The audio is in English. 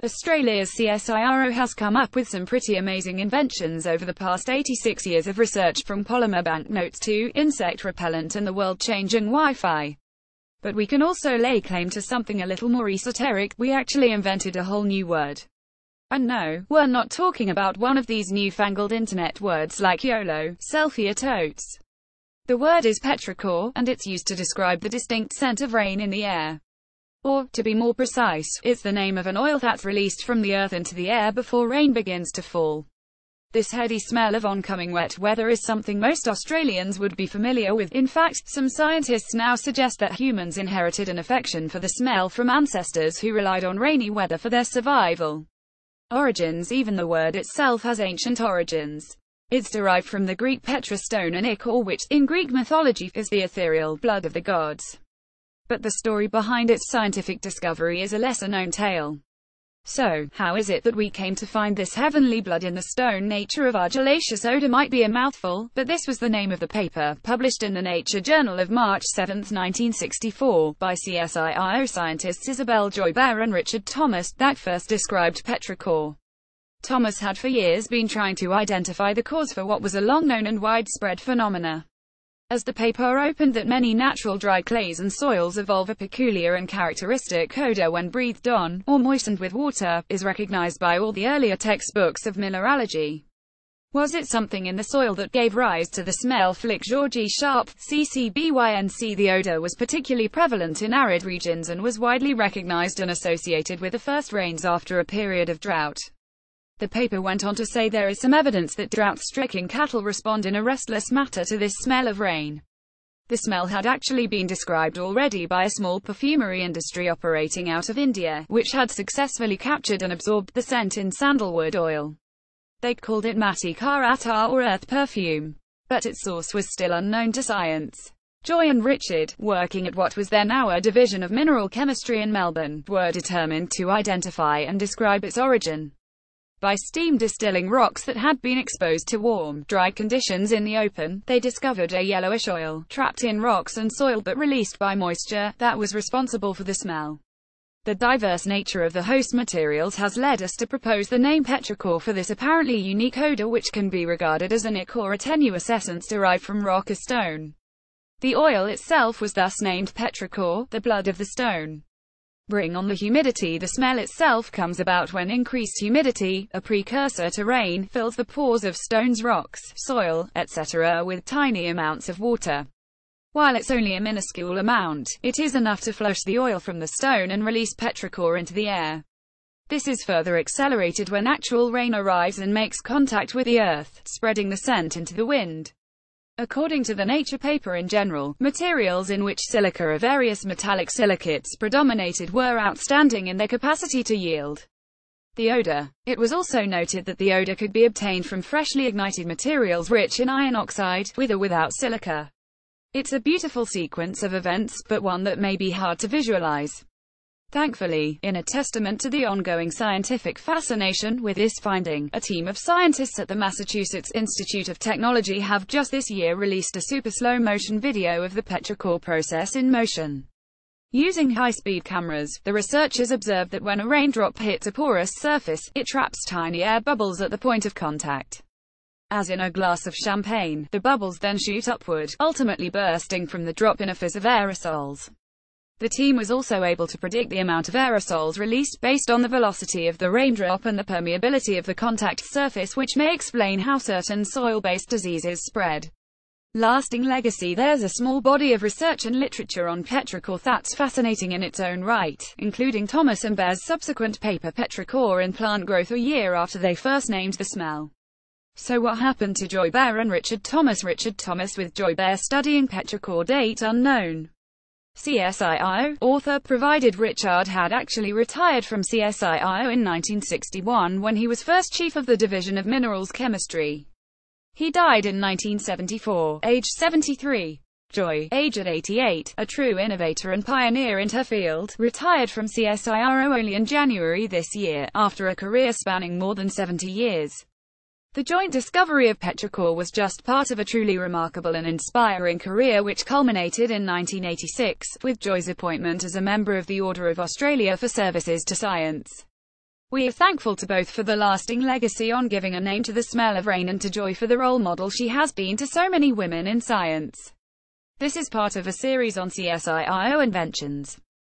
Australia's CSIRO has come up with some pretty amazing inventions over the past 86 years of research, from polymer banknotes to insect repellent and the world-changing Wi-Fi. But we can also lay claim to something a little more esoteric. We actually invented a whole new word. And no, we're not talking about one of these newfangled internet words like YOLO, selfie or totes. The word is petrichor, and it's used to describe the distinct scent of rain in the air. Or, to be more precise, it's the name of an oil that's released from the earth into the air before rain begins to fall. This heady smell of oncoming wet weather is something most Australians would be familiar with. In fact, some scientists now suggest that humans inherited an affection for the smell from ancestors who relied on rainy weather for their survival. Origins. Even the word itself has ancient origins. It's derived from the Greek petra stone and ichor, which, in Greek mythology, is the ethereal blood of the gods. But the story behind its scientific discovery is a lesser-known tale. So, how is it that we came to find this heavenly blood in the stone? Nature of argillaceous odor might be a mouthful, but this was the name of the paper, published in the Nature Journal of March 7, 1964, by CSIRO scientists Isabel Joybert and Richard Thomas, that first described petrichor. Thomas had for years been trying to identify the cause for what was a long-known and widespread phenomena. As the paper opened, that many natural dry clays and soils evolve a peculiar and characteristic odor when breathed on, or moistened with water, is recognized by all the earlier textbooks of mineralogy. Was it something in the soil that gave rise to the smell? Flick Georgie Sharp, CCBYNC. The odor was particularly prevalent in arid regions and was widely recognized and associated with the first rains after a period of drought. The paper went on to say there is some evidence that drought-stricken cattle respond in a restless manner to this smell of rain. The smell had actually been described already by a small perfumery industry operating out of India, which had successfully captured and absorbed the scent in sandalwood oil. They called it Matti Ka Attar, or earth perfume. But its source was still unknown to science. Joy and Richard, working at what was then our Division of Mineral Chemistry in Melbourne, were determined to identify and describe its origin. By steam distilling rocks that had been exposed to warm, dry conditions in the open, they discovered a yellowish oil, trapped in rocks and soil but released by moisture, that was responsible for the smell. The diverse nature of the host materials has led us to propose the name petrichor for this apparently unique odor, which can be regarded as an ichor, a tenuous essence derived from rock or stone. The oil itself was thus named petrichor, the blood of the stone. Bring on the humidity. The smell itself comes about when increased humidity, a precursor to rain, fills the pores of stones, rocks, soil, etc. with tiny amounts of water. While it's only a minuscule amount, it is enough to flush the oil from the stone and release petrichor into the air. This is further accelerated when actual rain arrives and makes contact with the earth, spreading the scent into the wind. According to the Nature paper, in general, materials in which silica or various metallic silicates predominated were outstanding in their capacity to yield the odor. It was also noted that the odor could be obtained from freshly ignited materials rich in iron oxide, with or without silica. It's a beautiful sequence of events, but one that may be hard to visualize. Thankfully, in a testament to the ongoing scientific fascination with this finding, a team of scientists at the Massachusetts Institute of Technology have just this year released a super slow-motion video of the petrichor process in motion. Using high-speed cameras, the researchers observed that when a raindrop hits a porous surface, it traps tiny air bubbles at the point of contact. As in a glass of champagne, the bubbles then shoot upward, ultimately bursting from the drop in a fizz of aerosols. The team was also able to predict the amount of aerosols released based on the velocity of the raindrop and the permeability of the contact surface, which may explain how certain soil-based diseases spread. Lasting legacy. There's a small body of research and literature on petrichor that's fascinating in its own right, including Thomas and Bear's subsequent paper Petrichor in Plant Growth, a year after they first named the smell. So what happened to Joybert and Richard Thomas? Richard Thomas with Joybert studying petrichor, date unknown. CSIRO author provided Richard had actually retired from CSIRO in 1961 when he was first chief of the Division of Minerals Chemistry. He died in 1974, aged 73. Joy, aged 88, a true innovator and pioneer in her field, retired from CSIRO only in January this year, after a career spanning more than 70 years. The joint discovery of petrichor was just part of a truly remarkable and inspiring career which culminated in 1986, with Joy's appointment as a member of the Order of Australia for services to science. We are thankful to both for the lasting legacy on giving a name to the smell of rain and to Joy for the role model she has been to so many women in science. This is part of a series on CSIRO inventions.